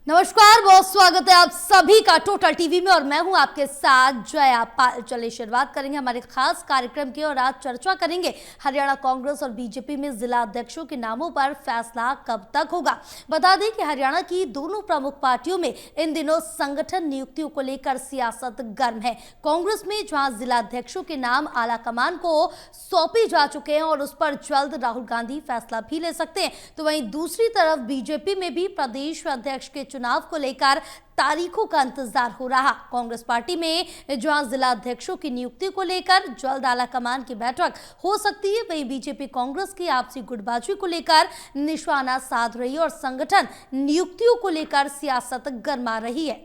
नमस्कार, बहुत स्वागत है आप सभी का टोटल टीवी में और मैं हूं आपके साथ जया पाल। चलिए शुरुआत करेंगे हमारे खास कार्यक्रम की और आज चर्चा करेंगे हरियाणा कांग्रेस और बीजेपी में जिला अध्यक्षों के नामों पर फैसला कब तक होगा। बता दें कि हरियाणा की दोनों प्रमुख पार्टियों में इन दिनों संगठन नियुक्तियों को लेकर सियासत गर्म है। कांग्रेस में जहां जिला अध्यक्षों के नाम आला कमान को सौंपे जा चुके हैं और उस पर जल्द राहुल गांधी फैसला भी ले सकते हैं, तो वहीं दूसरी तरफ बीजेपी में भी प्रदेश अध्यक्ष के चुनाव को लेकर तारीखों का इंतजार हो रहा। कांग्रेस पार्टी में जहां जिला अध्यक्षों की नियुक्ति को लेकर जल्द आला कमान की बैठक हो सकती है, वहीं बीजेपी कांग्रेस की आपसी गुटबाजी को लेकर निशाना साध रही है और संगठन नियुक्तियों को लेकर सियासत गरमा रही है।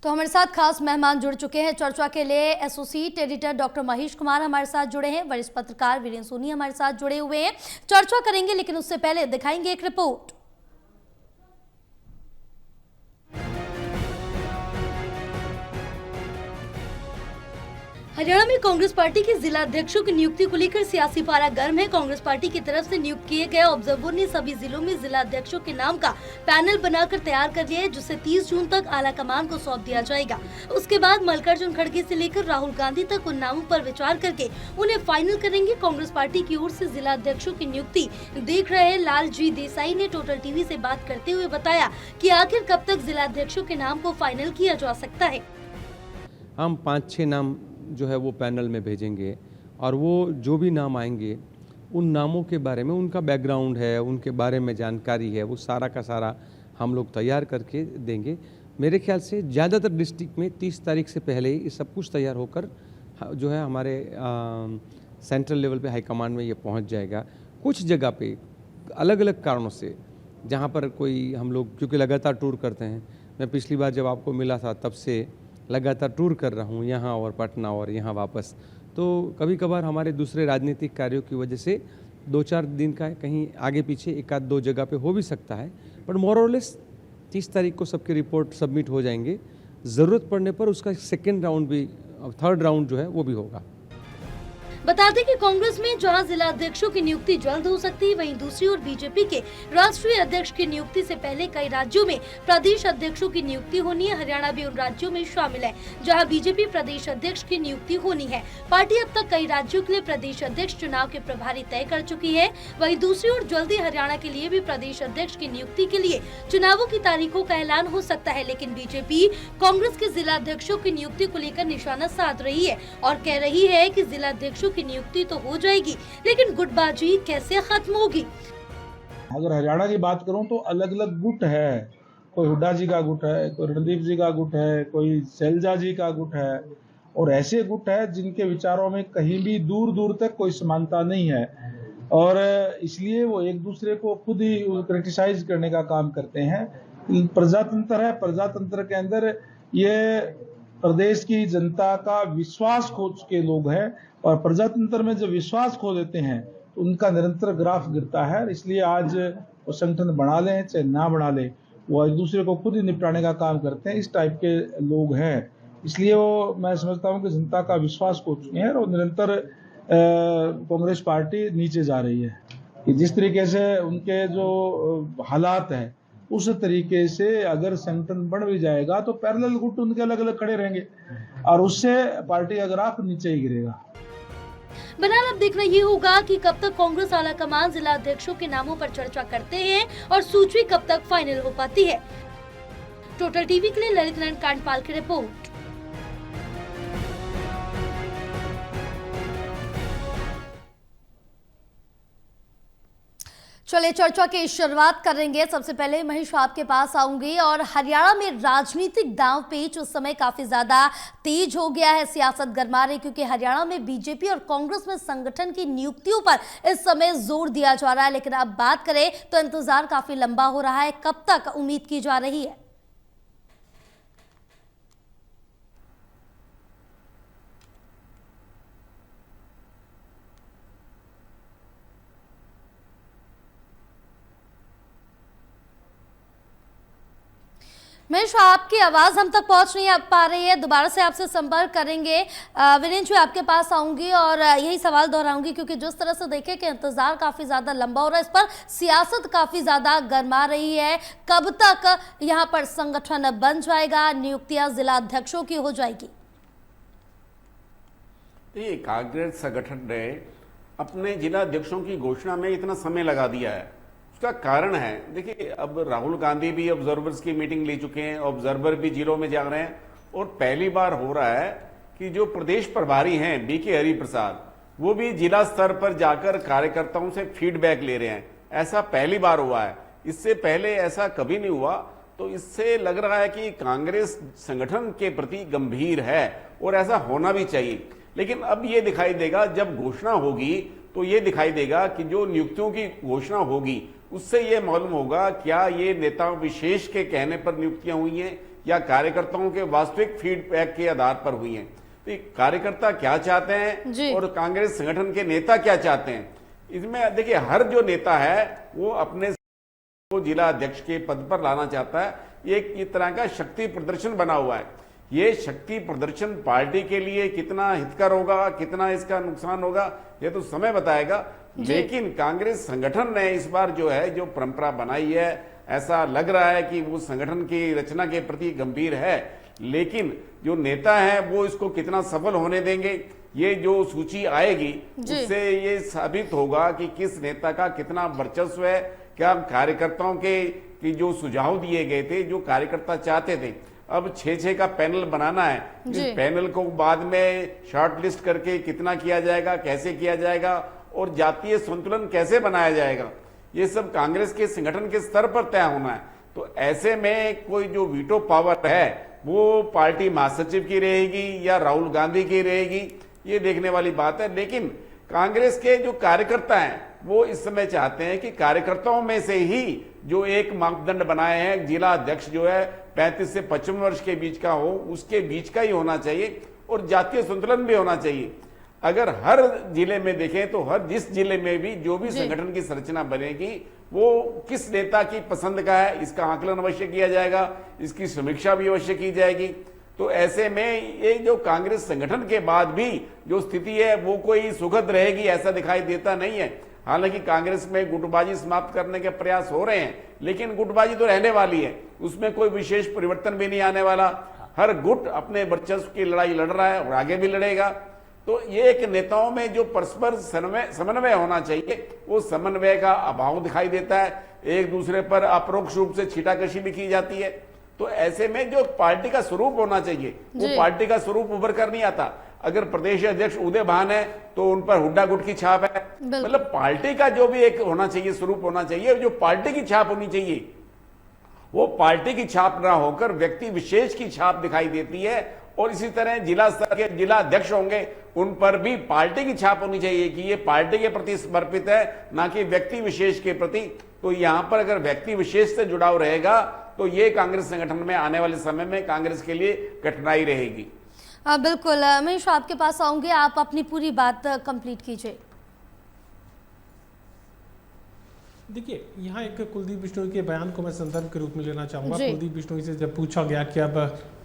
तो हमारे साथ खास मेहमान जुड़ चुके हैं चर्चा के लिए। Associate editor doctor Mahesh Kumar हमारे साथ जुड़े हैं, वरिष्ठ पत्रकार वीरेंद्र सोनी हमारे साथ जुड़े हुए हैं। चर्चा करेंगे लेकिन उससे पहले दिखाएंगे एक रिपोर्ट। हरियाणा में कांग्रेस पार्टी के जिला अध्यक्षों की नियुक्ति को लेकर सियासी पारा गर्म है। कांग्रेस पार्टी की तरफ से नियुक्त किए गए ऑब्जर्वर ने सभी जिलों में जिला अध्यक्षों के नाम का पैनल बनाकर तैयार कर लिया है, जिसे 30 जून तक आला कमान को सौंप दिया जाएगा। उसके बाद मल्लिकार्जुन खड़गे से लेकर राहुल गांधी तक उन नामों पर विचार करके उन्हें फाइनल करेंगे। कांग्रेस पार्टी की ओर से जिला अध्यक्षों की नियुक्ति देख रहे लालजी देसाई ने टोटल टीवी से बात करते हुए बताया कि आखिर कब तक जिला अध्यक्षों के नाम को फाइनल किया जा सकता है। हम 5-6 नाम जो है वो पैनल में भेजेंगे और वो जो भी नाम आएंगे उन नामों के बारे में, उनका बैकग्राउंड है, उनके बारे में जानकारी है, वो सारा का सारा हम लोग तैयार करके देंगे। मेरे ख्याल से ज़्यादातर डिस्ट्रिक्ट में 30 तारीख से पहले ही सब कुछ तैयार होकर जो है हमारे सेंट्रल लेवल पे हाईकमांड में ये पहुंच जाएगा। कुछ जगह पे अलग अलग कारणों से जहाँ पर कोई हम लोग क्योंकि लगातार टूर करते हैं, मैं पिछली बार जब आपको मिला था तब से लगातार टूर कर रहा हूँ यहाँ और पटना और यहाँ वापस, तो कभी कभार हमारे दूसरे राजनीतिक कार्यों की वजह से 2-4 दिन का कहीं आगे पीछे 1-2 जगह पे हो भी सकता है, बट मोर और लेस 30 तारीख को सबके रिपोर्ट सबमिट हो जाएंगे। ज़रूरत पड़ने पर उसका सेकेंड राउंड भी, थर्ड राउंड जो है वो भी होगा। बता दें कि कांग्रेस में जहां जिला अध्यक्षों की नियुक्ति जल्द हो सकती है, वहीं दूसरी ओर बीजेपी के राष्ट्रीय अध्यक्ष की नियुक्ति से पहले कई राज्यों में प्रदेश अध्यक्षों की नियुक्ति होनी है। हरियाणा भी उन राज्यों में शामिल है जहां बीजेपी प्रदेश अध्यक्ष की नियुक्ति होनी है। पार्टी अब तक कई राज्यों के लिए प्रदेश अध्यक्ष चुनाव के प्रभारी तय कर चुकी है। वहीं दूसरी ओर जल्दी हरियाणा के लिए भी प्रदेश अध्यक्ष की नियुक्ति के लिए चुनावों की तारीखों का ऐलान हो सकता है, लेकिन बीजेपी कांग्रेस के जिला अध्यक्षों की नियुक्ति को लेकर निशाना साध रही है और कह रही है कि जिला अध्यक्षों की नियुक्ति तो हो जाएगी, लेकिन गुटबाजी कैसे खत्म होगी। अगर हरियाणा की बात करूं तो अलग अलग गुट है, कोई हुड्डा जी का गुट है, कोई रणदीप जी का गुट है, कोई शैलजा जी का गुट है, और ऐसे गुट है जिनके विचारों में कहीं भी दूर दूर तक कोई समानता नहीं है और इसलिए वो एक दूसरे को खुद ही क्रिटिसाइज करने का काम करते हैं। प्रजातंत्र है, प्रजातंत्र के अंदर ये प्रदेश की जनता का विश्वास खो चुके लोग हैं और प्रजातंत्र में जब विश्वास खो देते हैं तो उनका निरंतर ग्राफ गिरता है। इसलिए आज वो संगठन बना लें चाहे ना बना ले, वो एक दूसरे को खुद ही निपटाने का काम करते हैं। इस टाइप के लोग हैं, इसलिए वो मैं समझता हूं कि जनता का विश्वास खो चुके हैं और निरंतर कांग्रेस पार्टी नीचे जा रही है कि जिस तरीके से उनके जो हालात है उस तरीके से अगर संगठन बढ़ भी जाएगा तो पैरेलल गुट उनके अलग अलग खड़े रहेंगे और उससे पार्टी का ग्राफ नीचे ही गिरेगा। बहरहाल अब देखना ये होगा कि कब तक कांग्रेस आला कमान जिला अध्यक्षों के नामों पर चर्चा करते हैं और सूची कब तक फाइनल हो पाती है। टोटल टीवी के लिए ललित नारायण कांडपाल की रिपोर्ट। चलिए चर्चा की शुरुआत करेंगे। सबसे पहले महेश आपके पास आऊंगी और हरियाणा में राजनीतिक दांव पेच उस समय काफी ज्यादा तेज हो गया है, सियासत गरमा रही, क्योंकि हरियाणा में बीजेपी और कांग्रेस में संगठन की नियुक्तियों पर इस समय जोर दिया जा रहा है। लेकिन अब बात करें तो इंतजार काफी लंबा हो रहा है, कब तक उम्मीद की जा रही है? महेश, आपकी आवाज हम तक पहुंच नहीं पा रही है, दोबारा से आपसे संपर्क करेंगे। वीरेंद्र, आपके पास आऊंगी और यही सवाल दोहराऊंगी, क्योंकि जिस तरह से देखें कि इंतजार काफी ज्यादा लंबा हो रहा है, इस पर सियासत काफी ज्यादा गर्मा रही है। कब तक यहां पर संगठन बन जाएगा, नियुक्तियां जिला अध्यक्षों की हो जाएगी? ये कांग्रेस संगठन ने अपने जिला अध्यक्षों की घोषणा में इतना समय लगा दिया है। उसका कारण है, देखिए, अब राहुल गांधी भी ऑब्जर्वर्स की मीटिंग ले चुके हैं, ऑब्जर्वर भी जिलों में जा रहे हैं, और पहली बार हो रहा है कि जो प्रदेश प्रभारी हैं बीके हरिप्रसाद, वो भी जिला स्तर पर जाकर कार्यकर्ताओं से फीडबैक ले रहे हैं। ऐसा पहली बार हुआ है, इससे पहले ऐसा कभी नहीं हुआ। तो इससे लग रहा है कि कांग्रेस संगठन के प्रति गंभीर है, और ऐसा होना भी चाहिए। लेकिन अब ये दिखाई देगा, जब घोषणा होगी तो ये दिखाई देगा कि जो नियुक्तियों की घोषणा होगी उससे ये मालूम होगा क्या ये नेताओं विशेष के कहने पर नियुक्तियां हुई हैं या कार्यकर्ताओं के वास्तविक फीडबैक के आधार पर हुई हैं। तो कार्यकर्ता क्या चाहते हैं और कांग्रेस संगठन के नेता क्या चाहते हैं, इसमें देखिए, हर जो नेता है वो अपने को जिला अध्यक्ष के पद पर लाना चाहता है। ये एक तरह का शक्ति प्रदर्शन बना हुआ है। ये शक्ति प्रदर्शन पार्टी के लिए कितना हितकर होगा, कितना इसका नुकसान होगा, ये तो समय बताएगा। लेकिन कांग्रेस संगठन ने इस बार जो है जो परंपरा बनाई है, ऐसा लग रहा है कि वो संगठन की रचना के प्रति गंभीर है। लेकिन जो नेता है वो इसको कितना सफल होने देंगे, ये जो सूची आएगी उससे ये साबित होगा कि किस नेता का कितना वर्चस्व है। क्या कार्यकर्ताओं के जो सुझाव दिए गए थे, जो कार्यकर्ता चाहते थे, अब 6-6 का पैनल बनाना है। इस पैनल को बाद में शॉर्ट लिस्ट करके कितना किया जाएगा, कैसे किया जाएगा, और जातीय संतुलन कैसे बनाया जाएगा, ये सब कांग्रेस के संगठन के स्तर पर तय होना है। तो ऐसे में कोई जो वीटो पावर है वो पार्टी महासचिव की रहेगी या राहुल गांधी की रहेगी, ये देखने वाली बात है। लेकिन कांग्रेस के जो कार्यकर्ता हैं वो इस समय चाहते हैं कि कार्यकर्ताओं में से ही जो एक मापदंड बनाए हैं, जिला अध्यक्ष जो है 35 से 55 वर्ष के बीच का हो, उसके बीच का ही होना चाहिए, और जातीय संतुलन भी होना चाहिए। अगर हर जिले में देखें तो हर जिस जिले में भी जो भी संगठन की संरचना बनेगी वो किस नेता की पसंद का है, इसका आकलन अवश्य किया जाएगा, इसकी समीक्षा भी अवश्य की जाएगी। तो ऐसे में ये जो कांग्रेस संगठन के बाद भी जो स्थिति है वो कोई सुखद रहेगी ऐसा दिखाई देता नहीं है। हालांकि कांग्रेस में गुटबाजी समाप्त करने के प्रयास हो रहे हैं, लेकिन गुटबाजी तो रहने वाली है, उसमें कोई विशेष परिवर्तन भी नहीं आने वाला। हर गुट अपने वर्चस्व की लड़ाई लड़ रहा है और आगे भी लड़ेगा। तो ये एक नेताओं में जो परस्पर समन्वय होना चाहिए, वो समन्वय का अभाव दिखाई देता है। एक दूसरे पर अपरोक्ष रूप से छीटाकशी भी की जाती है। तो ऐसे में जो पार्टी का स्वरूप होना चाहिए वो पार्टी का स्वरूप उभर कर नहीं आता। अगर प्रदेश अध्यक्ष उदय भान है तो उन पर हुड्डा गुट की छाप है। मतलब पार्टी का जो भी एक होना चाहिए, स्वरूप होना चाहिए, जो पार्टी की छाप होनी चाहिए वो पार्टी की छाप ना होकर व्यक्ति विशेष की छाप दिखाई देती है। और इसी तरह जिला स्तर के जिला अध्यक्ष होंगे, उन पर भी पार्टी की छाप होनी चाहिए कि ये पार्टी के प्रति समर्पित है, ना कि व्यक्ति विशेष के प्रति। तो यहां पर अगर व्यक्ति विशेष से जुड़ाव रहेगा तो ये कांग्रेस संगठन में आने वाले समय में कांग्रेस के लिए कठिनाई रहेगी। बिल्कुल महेश, आपके पास आऊंगे, आप अपनी पूरी बात कंप्लीट कीजिए। देखिए, यहाँ एक कुलदीप बिश्नोई के बयान को मैं संदर्भ के रूप में लेना चाहूँगा। कुलदीप बिश्नोई से जब पूछा गया कि अब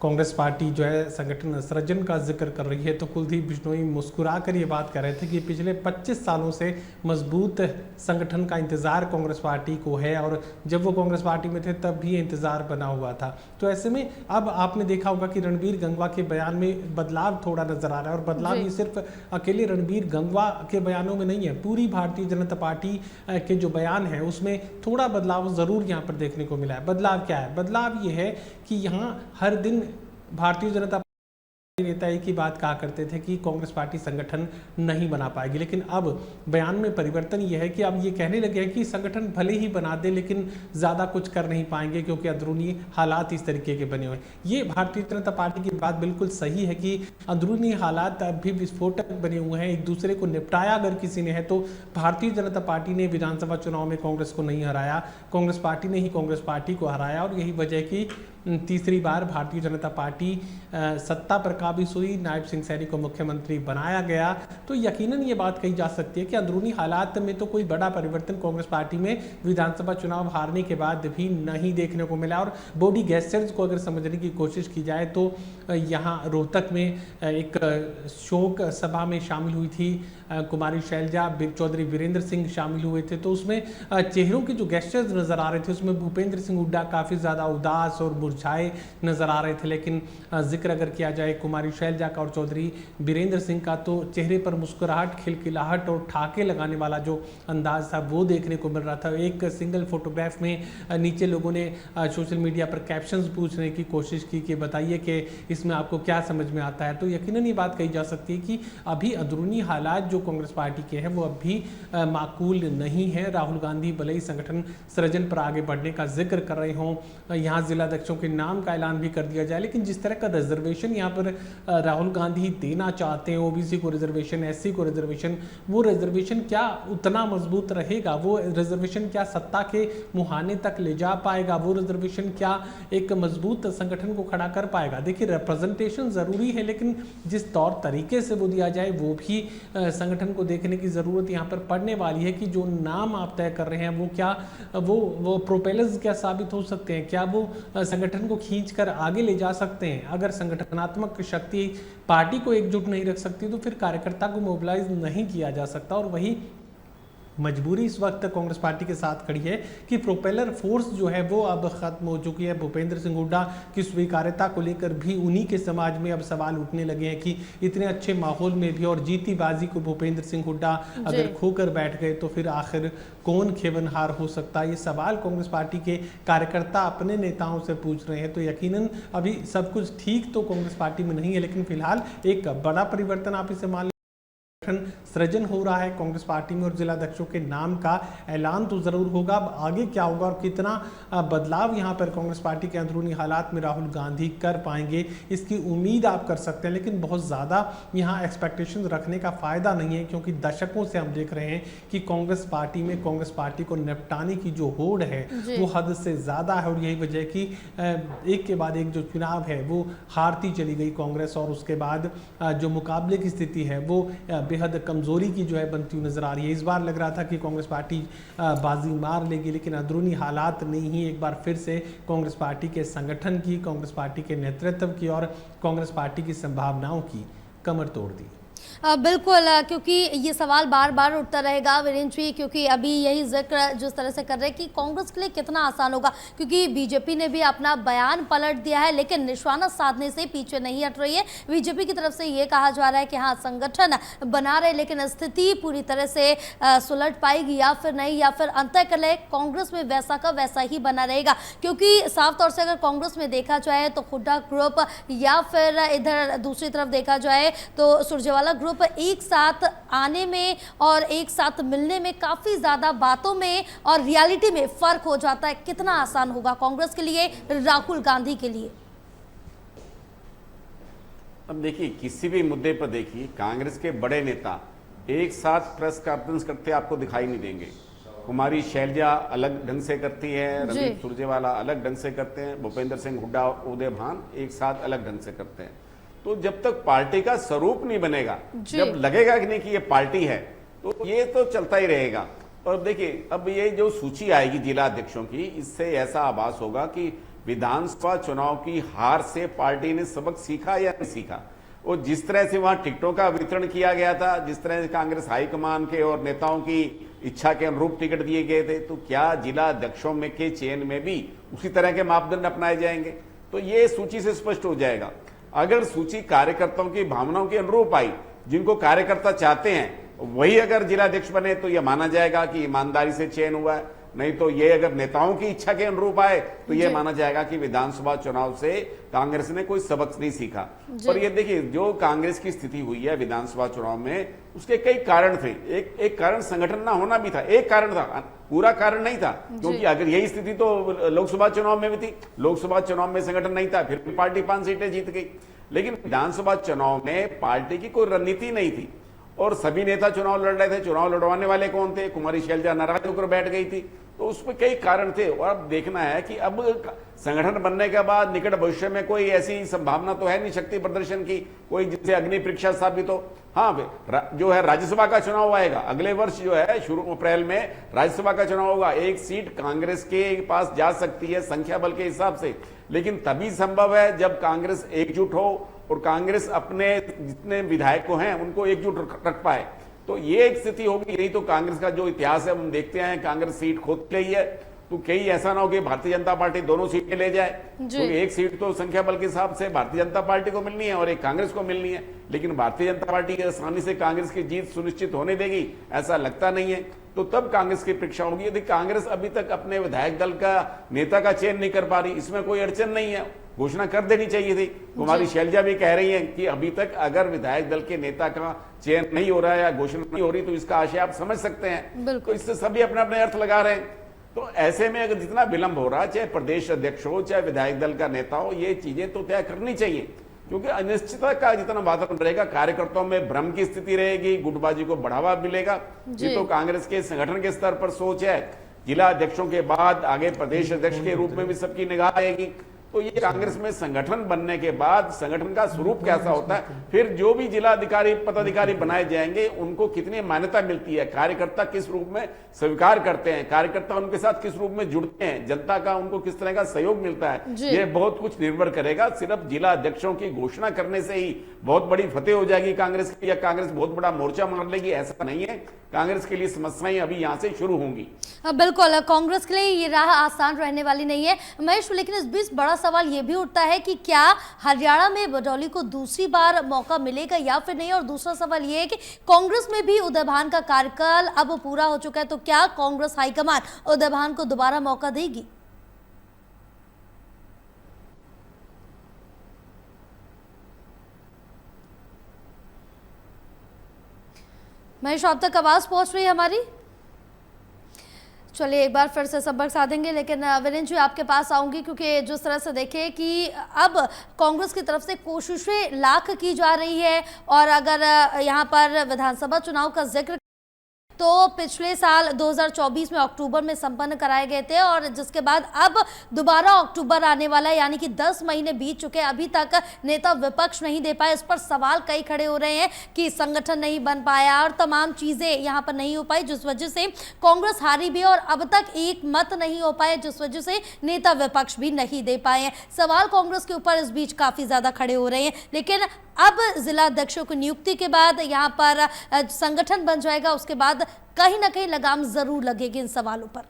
कांग्रेस पार्टी जो है संगठन सृजन का जिक्र कर रही है, तो कुलदीप बिश्नोई मुस्कुरा कर ये बात कर रहे थे कि पिछले 25 सालों से मजबूत संगठन का इंतजार कांग्रेस पार्टी को है, और जब वो कांग्रेस पार्टी में थे तब भी इंतजार बना हुआ था। तो ऐसे में अब आपने देखा होगा कि रणबीर गंगवा के बयान में बदलाव थोड़ा नजर आ रहा है, और बदलाव ये सिर्फ अकेले रणबीर गंगवा के बयानों में नहीं है, पूरी भारतीय जनता पार्टी के जो बयान है उसमें थोड़ा बदलाव जरूर यहाँ पर देखने को मिला है। बदलाव क्या है? बदलाव ये है कि यहाँ हर दिन भारतीय जनता नेता एक ही बात कहा करते थे कि कांग्रेस पार्टी संगठन नहीं बना पाएगी, लेकिन अब बयान में परिवर्तन यह है कि अब ये कहने लगे हैं कि संगठन भले ही बना दे लेकिन ज़्यादा कुछ कर नहीं पाएंगे क्योंकि अंदरूनी हालात इस तरीके के बने हुए हैं। ये भारतीय जनता पार्टी की बात बिल्कुल सही है कि अंदरूनी हालात अब भी विस्फोटक बने हुए हैं। एक दूसरे को निपटाया अगर किसी ने है तो भारतीय जनता पार्टी ने विधानसभा चुनाव में कांग्रेस को नहीं हराया, कांग्रेस पार्टी ने ही कांग्रेस पार्टी को हराया, और यही वजह की तीसरी बार भारतीय जनता पार्टी सत्ता पर काबिज हुई, नायब सिंह सैनी को मुख्यमंत्री बनाया गया, तो यकीनन ये बात कही जा सकती है कि अंदरूनी हालात में तो कोई बड़ा परिवर्तन कांग्रेस पार्टी में विधानसभा चुनाव हारने के बाद भी नहीं देखने को मिला। और बॉडी गेस्चर्स को अगर समझने की कोशिश की जाए तो यहाँ रोहतक में एक शोक सभा में शामिल हुई थी कुमारी शैलजा, चौधरी वीरेंद्र सिंह शामिल हुए थे, तो उसमें चेहरों के जो गेस्चर्स नजर आ रहे थे उसमें भूपेंद्र सिंह हुड्डा काफ़ी ज़्यादा उदास और मुरझाए नजर आ रहे थे। लेकिन जिक्र अगर किया जाए कुमारी शैलजा का और चौधरी वीरेंद्र सिंह का, तो चेहरे पर मुस्कुराहट, खिलखिलाहट और ठाके लगाने वाला जो अंदाज था वो देखने को मिल रहा था। एक सिंगल फोटोग्राफ में नीचे लोगों ने सोशल मीडिया पर कैप्शंस पूछने की कोशिश की कि बताइए कि इसमें आपको क्या समझ में आता है। तो यकीनन ये बात कही जा सकती है कि अभी अंदरूनी हालात जो कांग्रेस पार्टी के हैं वो अभी माकूल नहीं है। राहुल गांधी भले ही संगठन सृजन पर आगे बढ़ने का जिक्र कर रहे हों, यहाँ जिलाध्यक्षों के नाम का ऐलान भी कर दिया जाए, लेकिन जिस तरह का रिजर्वेशन यहाँ पर राहुल गांधी देना चाहते हैं, ओबीसी को रिजर्वेशन, एससी को रिजर्वेशन, वो रिजर्वेशन क्या उतना मजबूत रहेगा? वो रिजर्वेशन क्या सत्ता के मुहाने तक ले जा पाएगा? वो रिजर्वेशन क्या एक मजबूत संगठन को खड़ा कर पाएगा? देखिए, रिप्रेजेंटेशन जरूरी है, लेकिन जिस तौर तरीके से वो दिया जाए वो भी संगठन को देखने की जरूरत यहाँ पर पड़ने वाली है कि जो नाम आप तय कर रहे हैं वो क्या वो प्रोपेलर्स क्या साबित हो सकते हैं? क्या वो संगठन को खींचकर आगे ले जा सकते हैं? अगर संगठनात्मक शक्ति पार्टी को एकजुट नहीं रख सकती तो फिर कार्यकर्ता को मोबिलाइज नहीं किया जा सकता। और वही मजबूरी इस वक्त कांग्रेस पार्टी के साथ खड़ी है कि प्रोपेलर फोर्स जो है वो अब खत्म हो चुकी है। भूपेंद्र सिंह हुड्डा की स्वीकार्यता को लेकर भी उन्हीं के समाज में अब सवाल उठने लगे हैं कि इतने अच्छे माहौल में भी और जीती बाजी को भूपेंद्र सिंह हुड्डा अगर खोकर बैठ गए तो फिर आखिर कौन खेवनहार हो सकता है? ये सवाल कांग्रेस पार्टी के कार्यकर्ता अपने नेताओं से पूछ रहे हैं। तो यकीनन अभी सब कुछ ठीक तो कांग्रेस पार्टी में नहीं है, लेकिन फिलहाल एक बड़ा परिवर्तन आप इसे मान सृजन हो रहा है कांग्रेस पार्टी में और जिलाध्यक्षों के नाम का ऐलान तो जरूर होगा। अब आगे क्या होगा और कितना बदलाव यहां पर कांग्रेस पार्टी के अंदरूनी हालात में राहुल गांधी कर पाएंगे, इसकी उम्मीद आप कर सकते हैं, लेकिन बहुत ज़्यादा यहां एक्सपेक्टेशंस रखने का फ़ायदा नहीं है, क्योंकि दशकों से हम देख रहे हैं कि कांग्रेस पार्टी में कांग्रेस पार्टी को निपटाने की जो होड़ है वो हद से ज़्यादा है। और यही वजह है कि एक के बाद एक जो चुनाव है वो हारती चली गई कांग्रेस, और उसके बाद जो मुकाबले की स्थिति है वो बेहद कमजोरी की जो है बनती हुई नजर आ रही है। इस बार लग रहा था कि कांग्रेस पार्टी बाजी मार लेगी, लेकिन अंदरूनी हालात ने ही एक बार फिर से कांग्रेस पार्टी के संगठन की, कांग्रेस पार्टी के नेतृत्व की और कांग्रेस पार्टी की संभावनाओं की कमर तोड़ दी। बिल्कुल, क्योंकि ये सवाल बार बार उठता रहेगा वीरेंद्र जी, क्योंकि अभी यही जिक्र जिस तरह से कर रहे हैं कि कांग्रेस के लिए कितना आसान होगा, क्योंकि बीजेपी ने भी अपना बयान पलट दिया है, लेकिन निशाना साधने से पीछे नहीं हट रही है। बीजेपी की तरफ से ये कहा जा रहा है कि हाँ संगठन बना रहे, लेकिन स्थिति पूरी तरह से सुलट पाएगी या फिर नहीं, या फिर अंतःकलह कांग्रेस में वैसा का वैसा ही बना रहेगा। क्योंकि साफ तौर से अगर कांग्रेस में देखा जाए तो हुड्डा ग्रुप या फिर इधर दूसरी तरफ देखा जाए तो सुरजेवाला ग्रुप एक साथ आने में और एक साथ मिलने में काफी ज्यादा बातों में और रियलिटी में फर्क हो जाता है। कितना आसान होगा कांग्रेस के लिए, राहुल गांधी के लिए? अब देखिए, किसी भी मुद्दे पर देखिए कांग्रेस के बड़े नेता एक साथ प्रेस कॉन्फ्रेंस करते आपको दिखाई नहीं देंगे। कुमारी शैलजा अलग ढंग से करती है, रणदीप सुरजेवाला अलग ढंग से करते हैं, भूपेंद्र सिंह हुड्डा, उदय भान एक साथ अलग ढंग से करते हैं। तो जब तक पार्टी का स्वरूप नहीं बनेगा, जब लगेगा कि नहीं कि ये पार्टी है, तो ये तो चलता ही रहेगा। और देखिए, अब ये जो सूची आएगी जिला अध्यक्षों की, इससे ऐसा आभास होगा कि विधानसभा चुनाव की हार से पार्टी ने सबक सीखा या नहीं सीखा। और जिस तरह से वहां टिकटों का वितरण किया गया था, जिस तरह से कांग्रेस हाईकमान के और नेताओं की इच्छा के अनुरूप टिकट दिए गए थे, तो क्या जिला अध्यक्षों में के चयन में भी उसी तरह के मापदंड अपनाए जाएंगे? तो ये सूची से स्पष्ट हो जाएगा। अगर सूची कार्यकर्ताओं की भावनाओं के अनुरूप आई, जिनको कार्यकर्ता चाहते हैं वही अगर जिलाध्यक्ष बने, तो यह माना जाएगा कि ईमानदारी से चयन हुआ है। नहीं तो ये अगर नेताओं की इच्छा के अनुरूप आए तो ये माना जाएगा कि विधानसभा चुनाव से कांग्रेस ने कोई सबक नहीं सीखा। पर ये देखिए, जो कांग्रेस की स्थिति हुई है विधानसभा चुनाव में, उसके कई कारण थे। एक कारण संगठन ना होना भी था, एक कारण था, पूरा कारण नहीं था, क्योंकि अगर यही स्थिति तो लोकसभा चुनाव में भी थी। लोकसभा चुनाव में संगठन नहीं था, फिर भी पार्टी 5 सीटें जीत गई। लेकिन विधानसभा चुनाव में पार्टी की कोई रणनीति नहीं थी और सभी नेता चुनाव लड़ रहे थे। चुनाव लड़वाने वाले कौन थे? कुमारी शैलजा नाराज होकर बैठ गई थी, तो उसमें कई कारण थे। और अब देखना है कि अब संगठन बनने के बाद निकट भविष्य में कोई ऐसी संभावना तो है नहीं शक्ति प्रदर्शन की, कोई जिससे अग्नि परीक्षा साबित हो। हाँ, जो है राज्यसभा का चुनाव आएगा अगले वर्ष, जो है शुरू अप्रैल में राज्यसभा का चुनाव होगा। एक सीट कांग्रेस के पास जा सकती है संख्या बल के हिसाब से, लेकिन तभी संभव है जब कांग्रेस एकजुट हो और कांग्रेस अपने जितने विधायकों हैं उनको एकजुट रख पाए। तो ये एक स्थिति होगी। नहीं तो कांग्रेस का जो इतिहास है हम देखते हैं, कांग्रेस सीट खोद रही है, तो कहीं ऐसा ना हो कि भारतीय जनता पार्टी दोनों सीटें ले जाए। तो एक सीट तो संख्या बल के हिसाब से भारतीय जनता पार्टी को मिलनी है और एक कांग्रेस को मिलनी है, लेकिन भारतीय जनता पार्टी आसानी से कांग्रेस की जीत सुनिश्चित होने देगी ऐसा लगता नहीं है। तो तब कांग्रेस की परीक्षा होगी। यदि कांग्रेस अभी तक अपने विधायक दल का नेता का चयन नहीं कर पा रही, इसमें कोई अड़चन नहीं है, घोषणा कर देनी चाहिए थी। कुमारी शैलजा भी कह रही हैं कि अभी तक अगर विधायक दल के नेता का चयन नहीं हो रहा है या घोषणा नहीं हो रही, तो इसका आशय आप समझ सकते हैं। तो इससे सभी अपने अपने अर्थ लगा रहे हैं। तो ऐसे में अगर जितना विलंब हो रहा, चाहे प्रदेश अध्यक्ष हो चाहे विधायक दल का नेता हो, ये चीजें तो तय करनी चाहिए, क्योंकि अनिश्चितता का जितना वातावरण रहेगा, कार्यकर्ताओं में भ्रम की स्थिति रहेगी, गुटबाजी को बढ़ावा मिलेगा। ये तो कांग्रेस के संगठन के स्तर पर सोच है। जिला अध्यक्षों के बाद आगे प्रदेश अध्यक्ष के रूप में भी सबकी निगाह आएगी। तो ये कांग्रेस में संगठन बनने के बाद संगठन का स्वरूप कैसा होता है, फिर जो भी जिला अधिकारी पदाधिकारी बनाए जाएंगे उनको कितनी मान्यता मिलती है, कार्यकर्ता किस रूप में स्वीकार करते हैं, कार्यकर्ता उनके साथ किस रूप में जुड़ते हैं, जनता का उनको किस तरह का सहयोग मिलता है, ये बहुत कुछ निर्भर करेगा। सिर्फ जिला अध्यक्षों की घोषणा करने से ही बहुत बड़ी फतेह हो जाएगी कांग्रेस की, या कांग्रेस बहुत बड़ा मोर्चा मार लेगी, ऐसा नहीं है। कांग्रेस के लिए समस्याएं अभी यहाँ से शुरू होंगी। बिल्कुल, कांग्रेस के लिए ये राह आसान रहने वाली नहीं है महेश। लेकिन इस बीच बड़ा सवाल ये भी उठता है कि क्या हरियाणा में बडौली को दूसरी बार मौका मिलेगा या फिर नहीं। और दूसरा सवाल ये है कि कांग्रेस में भी उदय भान का कार्यकाल अब पूरा हो चुका है, तो क्या कांग्रेस हाईकमान उदय भान को दोबारा मौका देगी? महेश, आप तक आवाज पहुंच रही है हमारी? चलिए एक बार फिर से संपर्क साधेंगे, लेकिन वीरेंद्र जी आपके पास आऊंगी, क्योंकि जिस तरह से देखें कि अब कांग्रेस की तरफ से कोशिशें लाख की जा रही है। और अगर यहां पर विधानसभा चुनाव का जिक्र तो पिछले साल 2024 में अक्टूबर में संपन्न कराए गए थे, और जिसके बाद अब दोबारा अक्टूबर आने वाला है, यानी कि 10 महीने बीत चुके हैं, अभी तक नेता विपक्ष नहीं दे पाए। इस पर सवाल कई खड़े हो रहे हैं कि संगठन नहीं बन पाया और तमाम चीजें यहां पर नहीं हो पाई, जिस वजह से कांग्रेस हारी भी और अब तक एक मत नहीं हो पाए, जिस वजह से नेता विपक्ष भी नहीं दे पाए हैं। सवाल कांग्रेस के ऊपर इस बीच काफी ज्यादा खड़े हो रहे हैं, लेकिन अब जिला अध्यक्षों की नियुक्ति के बाद यहाँ पर संगठन बन जाएगा, उसके बाद कहीं ना कहीं लगाम जरूर लगेगी इन सवालों पर।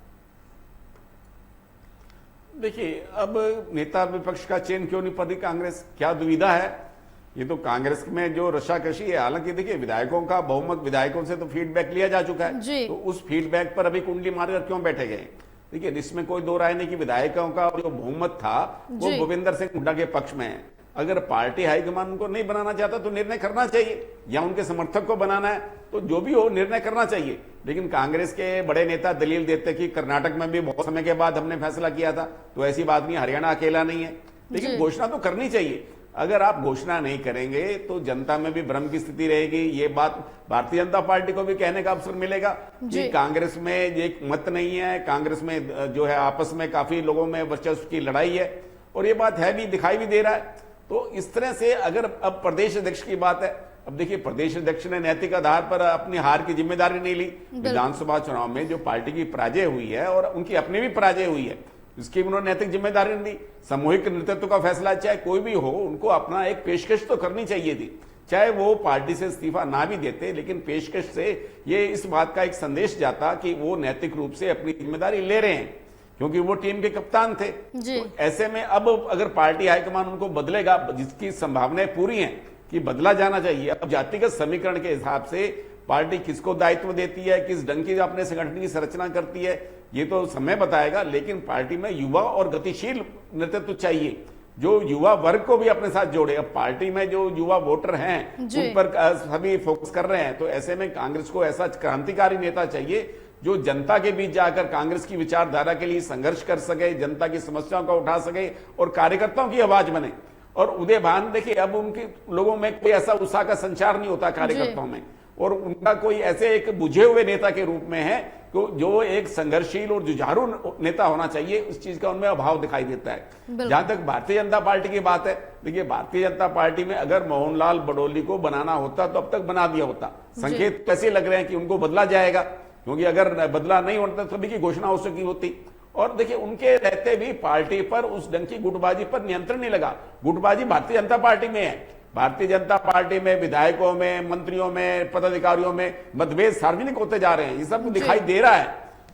देखिए, अब नेता विपक्ष का चयन क्यों नहीं कर रही कांग्रेस, क्या दुविधा है? ये तो कांग्रेस में जो रशाकशी है, हालांकि देखिए विधायकों का बहुमत, विधायकों से तो फीडबैक लिया जा चुका है, तो उस फीडबैक पर अभी कुंडली मारकर क्यों बैठे गए? देखिए, इसमें कोई दो राय नहीं कि विधायकों का जो बहुमत था वो भूपेंद्र सिंह हुड्डा के पक्ष में है। अगर पार्टी हाईकमान उनको नहीं बनाना चाहता तो निर्णय करना चाहिए, या उनके समर्थक को बनाना है तो जो भी हो निर्णय करना चाहिए। लेकिन कांग्रेस के बड़े नेता दलील देते कि कर्नाटक में भी बहुत समय के बाद हमने फैसला किया था, तो ऐसी बात नहीं, हरियाणा अकेला नहीं है। लेकिन घोषणा तो करनी चाहिए। अगर आप घोषणा नहीं करेंगे तो जनता में भी भ्रम की स्थिति रहेगी। ये बात भारतीय जनता पार्टी को भी कहने का अवसर मिलेगा कि कांग्रेस में एक मत नहीं है, कांग्रेस में जो है आपस में काफी लोगों में वर्चस्व की लड़ाई है, और ये बात है भी, दिखाई भी दे रहा है। तो इस तरह से अगर अब प्रदेश अध्यक्ष की बात है, अब देखिए प्रदेश अध्यक्ष ने नैतिक आधार पर अपनी हार की जिम्मेदारी नहीं ली। विधानसभा चुनाव में जो पार्टी की पराजय हुई है और उनकी अपनी भी पराजय हुई है, इसकी उन्होंने नैतिक जिम्मेदारी नहीं ली। सामूहिक नेतृत्व का फैसला चाहे कोई भी हो, उनको अपना एक पेशकश तो करनी चाहिए थी, चाहे वो पार्टी से इस्तीफा ना भी देते, लेकिन पेशकश से ये इस बात का एक संदेश जाता कि वो नैतिक रूप से अपनी जिम्मेदारी ले रहे हैं, क्योंकि वो टीम के कप्तान थे। तो ऐसे में अब अगर पार्टी हाईकमान उनको बदलेगा, जिसकी संभावनाएं पूरी हैं कि बदला जाना चाहिए, अब जातिगत समीकरण के हिसाब से पार्टी किसको दायित्व देती है, किस ढंग की अपने संगठन की संरचना करती है, ये तो समय बताएगा। लेकिन पार्टी में युवा और गतिशील नेतृत्व चाहिए, जो युवा वर्ग को भी अपने साथ जोड़े। अब पार्टी में जो युवा वोटर हैं उन पर सभी फोकस कर रहे हैं, तो ऐसे में कांग्रेस को ऐसा क्रांतिकारी नेता चाहिए जो जनता के बीच जाकर कांग्रेस की विचारधारा के लिए संघर्ष कर सके, जनता की समस्याओं का उठा सके और कार्यकर्ताओं की आवाज बने। और उदय भान देखिए, अब उनके लोगों में कोई ऐसा उत्साह का संचार नहीं होता कार्यकर्ताओं में, और उनका कोई ऐसे एक बुझे हुए नेता के रूप में है जो एक संघर्षशील और जुझारू नेता होना चाहिए, उस चीज का उनमें अभाव दिखाई देता है। जहां तक भारतीय जनता पार्टी की बात है, देखिए भारतीय जनता पार्टी में अगर मोहनलाल बडोली को बनाना होता तो अब तक बना दिया होता। संकेत कैसे लग रहे हैं कि उनको बदला जाएगा, क्योंकि अगर बदला नहीं होता तो की घोषणा हो सकी होती। और देखिए उनके रहते भी पार्टी पर उस ढंग की गुटबाजी पर नियंत्रण नहीं लगा। गुटबाजी भारतीय जनता पार्टी में है। भारतीय जनता पार्टी में विधायकों में, मंत्रियों में, पदाधिकारियों में मतभेद सार्वजनिक होते जा रहे हैं, ये सब दिखाई दे रहा है।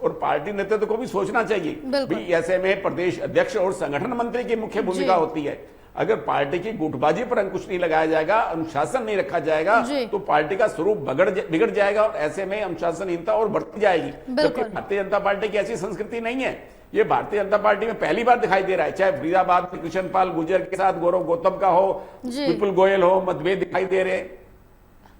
और पार्टी नेतृत्व को भी सोचना चाहिए भी ऐसे में प्रदेश अध्यक्ष और संगठन मंत्री की मुख्य भूमिका होती है। अगर पार्टी की गुटबाजी पर अंकुश नहीं लगाया जाएगा, अनुशासन नहीं रखा जाएगा, तो पार्टी का स्वरूप बिगड़ जाएगा और ऐसे में अनुशासनहीनता और बढ़ती जाएगी। जबकि भारतीय जनता पार्टी की ऐसी संस्कृति नहीं है। ये भारतीय जनता पार्टी में पहली बार दिखाई दे रहा है। चाहे फरीदाबाद में कृष्णपाल गुर्जर के साथ गौरव गौतम का हो, विपुल गोयल हो, मतभेद दिखाई दे रहे।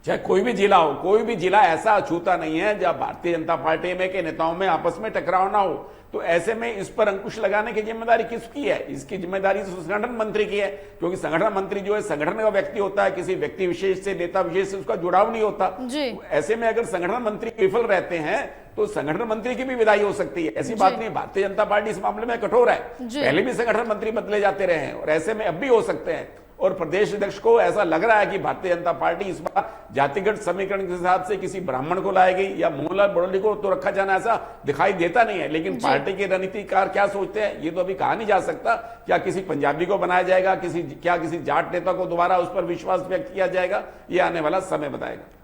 चाहे कोई भी जिला हो, कोई भी जिला ऐसा अछूता नहीं है जहां भारतीय जनता पार्टी में के नेताओं में आपस में टकराव ना हो। तो ऐसे में इस पर अंकुश लगाने की जिम्मेदारी किसकी है? इसकी जिम्मेदारी तो संगठन मंत्री की है, क्योंकि संगठन मंत्री जो है संगठन का व्यक्ति होता है, किसी व्यक्ति विशेष से, नेता विशेष से उसका जुड़ाव नहीं होता। ऐसे में अगर संगठन मंत्री विफल रहते हैं तो संगठन मंत्री की भी विदाई हो सकती है। ऐसी बात नहीं, भारतीय जनता पार्टी इस मामले में कठोर है। पहले भी संगठन मंत्री बदले जाते रहे हैं और ऐसे में अब भी हो सकते हैं। और प्रदेश अध्यक्ष को ऐसा लग रहा है कि भारतीय जनता पार्टी इस बार जातिगत समीकरण के हिसाब से किसी ब्राह्मण को लाएगी या मोहनलाल बडोली को तो रखा जाना ऐसा दिखाई देता नहीं है। लेकिन पार्टी के रणनीतिकार क्या सोचते हैं ये तो अभी कहा नहीं जा सकता। क्या किसी पंजाबी को बनाया जाएगा, किसी जाट नेता को दोबारा उस पर विश्वास व्यक्त किया जाएगा, ये आने वाला समय बताएगा।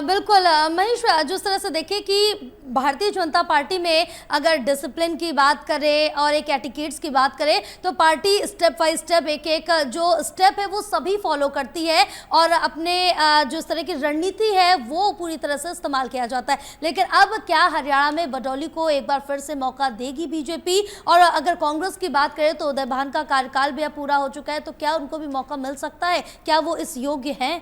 बिल्कुल महेश, जिस तरह से देखें कि भारतीय जनता पार्टी में अगर डिसिप्लिन की बात करें और एक एटिकेट्स की बात करें तो पार्टी स्टेप बाय स्टेप एक जो स्टेप है वो सभी फॉलो करती है और अपने जो इस तरह की रणनीति है वो पूरी तरह से इस्तेमाल किया जाता है। लेकिन अब क्या हरियाणा में बडोली को एक बार फिर से मौका देगी बीजेपी? और अगर कांग्रेस की बात करें तो उदय भान का कार्यकाल भी अब पूरा हो चुका है, तो क्या उनको भी मौका मिल सकता है? क्या वो इस योग्य हैं?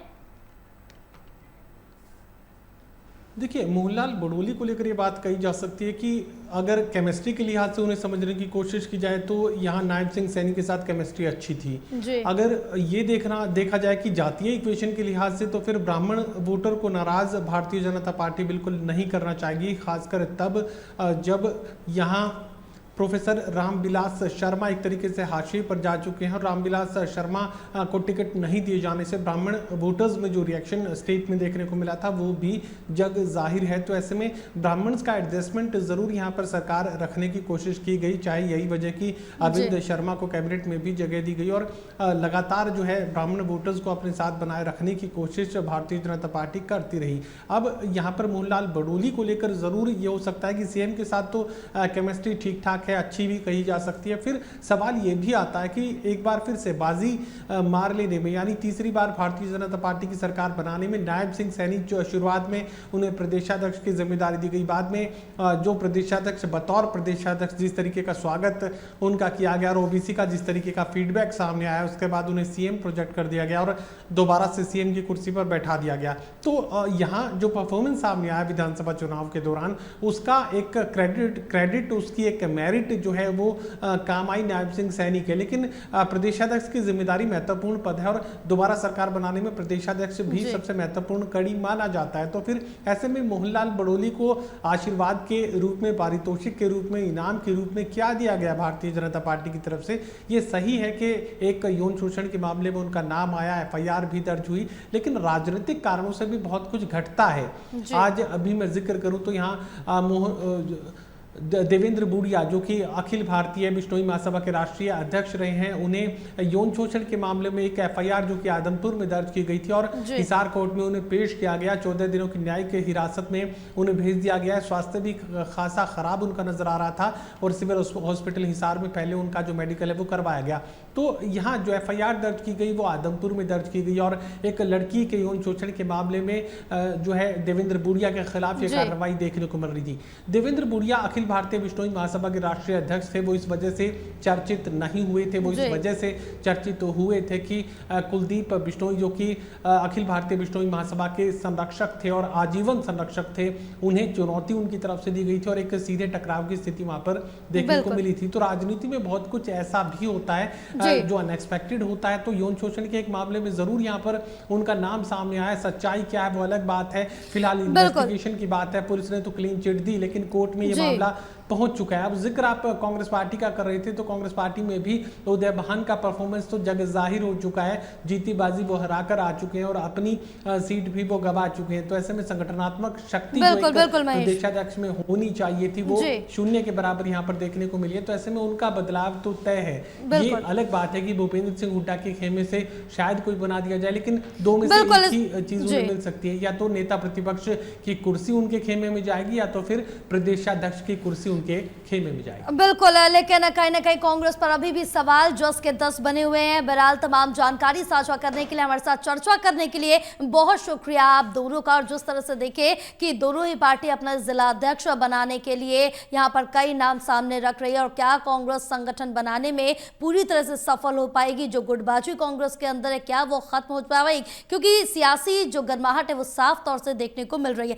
देखिए, मोहनलाल बडोली को लेकर ये बात कही जा सकती है कि अगर केमिस्ट्री के लिहाज से उन्हें समझने की कोशिश की जाए तो यहाँ नायब सिंह सैनी के साथ केमिस्ट्री अच्छी थी। अगर ये देखा जाए कि जातीय इक्वेशन के लिहाज से तो फिर ब्राह्मण वोटर को नाराज भारतीय जनता पार्टी बिल्कुल नहीं करना चाहेगी, खासकर तब जब यहाँ प्रोफेसर रामविलास शर्मा एक तरीके से हाशिए पर जा चुके हैं और रामविलास शर्मा को टिकट नहीं दिए जाने से ब्राह्मण वोटर्स में जो रिएक्शन स्टेट में देखने को मिला था वो भी जग जाहिर है। तो ऐसे में ब्राह्मण्स का एडजस्टमेंट जरूर यहाँ पर सरकार रखने की कोशिश की गई, चाहे यही वजह कि अरविंद शर्मा को कैबिनेट में भी जगह दी गई और लगातार जो है ब्राह्मण वोटर्स को अपने साथ बनाए रखने की कोशिश भारतीय जनता पार्टी करती रही। अब यहाँ पर मोहनलाल बडोली को लेकर जरूर ये हो सकता है कि सीएम के साथ तो केमिस्ट्री ठीक ठाक है, अच्छी भी कही जा सकती है। फिर सवाल ये भी आता है कि एक बार फिर से बाजी मार लेने में, यानी तीसरी बार भारतीय जनता पार्टी की सरकार बनाने में नायब सिंह सैनी जो शुरुआत में उन्हें प्रदेशाध्यक्ष की जिम्मेदारी दी गई, बाद में जो प्रदेशाध्यक्ष बतौर प्रदेशाध्यक्ष जिस तरीके का स्वागत उनका किया गया और ओबीसी का जिस तरीके का फीडबैक सामने आया, उसके बाद उन्हें सीएम प्रोजेक्ट कर दिया गया और दोबारा से सीएम की कुर्सी पर बैठा दिया गया। तो यहाँ जो परफॉर्मेंस सामने आया विधानसभा चुनाव के दौरान उसका एक क्रेडिट उसकी एक मेरिट जो है वो काम आई नायब सिंह सैनी के। लेकिन प्रदेशाध्यक्ष की जिम्मेदारी महत्वपूर्ण पद है और दोबारा सरकार बनाने में प्रदेशाध्यक्ष भी सबसे महत्वपूर्ण कड़ी माना जाता है। तो फिर ऐसे में मोहनलाल बडोली को आशीर्वाद के रूप में, पारितोषिक के रूप में, इनाम के रूप में क्या दिया गया भारतीय जनता पार्टी की तरफ से? ये सही है कि एक यौन शोषण के मामले में उनका नाम आया, एफआईआर भी दर्ज हुई, लेकिन राजनीतिक कारणों से भी बहुत कुछ घटता है। आज अभी मैं जिक्र करूं तो यहाँ देवेंद्र बूढ़िया जो कि अखिल भारतीय बिश्नोई महासभा के राष्ट्रीय अध्यक्ष रहे हैं, उन्हें यौन शोषण के मामले में एक एफआईआर जो कि आदमपुर में दर्ज की गई थी और हिसार कोर्ट में उन्हें पेश किया गया। 14 दिनों की न्यायिक हिरासत में उन्हें भेज दिया गया। स्वास्थ्य भी खासा खराब उनका नजर आ रहा था और सिविल हॉस्पिटल हिसार में पहले उनका जो मेडिकल है वो करवाया गया। तो यहाँ जो एफआईआर दर्ज की गई वो आदमपुर में दर्ज की गई और एक लड़की के यौन शोषण के मामले में जो है देवेंद्र बूढ़िया के खिलाफ ये कार्रवाई देखने को मिल रही थी। देवेंद्र बूढ़िया अखिल अखिल भारतीय बिश्नोई महासभा के राष्ट्रीय अध्यक्ष थे वो इस वजह से चर्चित नहीं हुए थे, वो इस वजह से चर्चित हुए थे कि कुलदीप बिश्नोई जो कि अखिल भारतीय बिश्नोई महासभा के संरक्षक थे और आजीवन संरक्षक थे, उन्हें चुनौती उनकी तरफ से दी गई थी और एक सीधे टकराव की स्थिति वहां पर देखने को मिली थी। तो राजनीति में बहुत कुछ ऐसा भी होता है जो अनएक्सपेक्टेड होता है। तो यौन शोषण के एक मामले में जरूर यहाँ पर उनका नाम सामने आया, सच्चाई क्या है वो अलग बात है। फिलहाल इन्वेस्टिगेशन की बात है, पुलिस ने तो क्लीन चिट दी लेकिन कोर्ट में ये मामला पहुंच चुका है। अब जिक्र आप कांग्रेस पार्टी का कर रहे थे, तो कांग्रेस पार्टी में भी उदय बहान का परफॉर्मेंस तो जग जाहिर हो चुका है, जीती बाजी वो हराकर आ चुके हैं और अपनी सीट भी वो गवा चुके हैं। तो ऐसे में संगठनात्मक शक्ति जो प्रदेशाध्यक्ष में होनी चाहिए थी वो शून्य के बराबर यहाँ पर देखने को मिली है। तो ऐसे में उनका बदलाव तो तय है। ये अलग बात है कि भूपेंद्र सिंह हुड्डा के खेमे से शायद कोई बना दिया जाए, लेकिन दो में से एक ही चीज उन्हें मिल सकती है, या तो नेता प्रतिपक्ष की कुर्सी उनके खेमे में जाएगी या तो फिर प्रदेशाध्यक्ष की कुर्सी उनके खेमे में जाएगी। बिल्कुल, लेकिन कहीं ना कहीं कांग्रेस पर अभी भी सवाल 10 के 10 बने हुए हैं। बहरहाल तमाम जानकारी साझा करने के लिए, हमारे साथ चर्चा करने के लिए बहुत शुक्रिया आप दोनों का। और जिस तरह से देखे कि दोनों ही पार्टी अपना जिला अध्यक्ष बनाने के लिए यहाँ पर कई नाम सामने रख रही है, और क्या कांग्रेस संगठन बनाने में पूरी तरह से सफल हो पाएगी, जो गुटबाजी कांग्रेस के अंदर है क्या वो खत्म हो पाएगी, क्योंकि सियासी जो गर्माहट है वो साफ तौर से देखने को मिल रही है।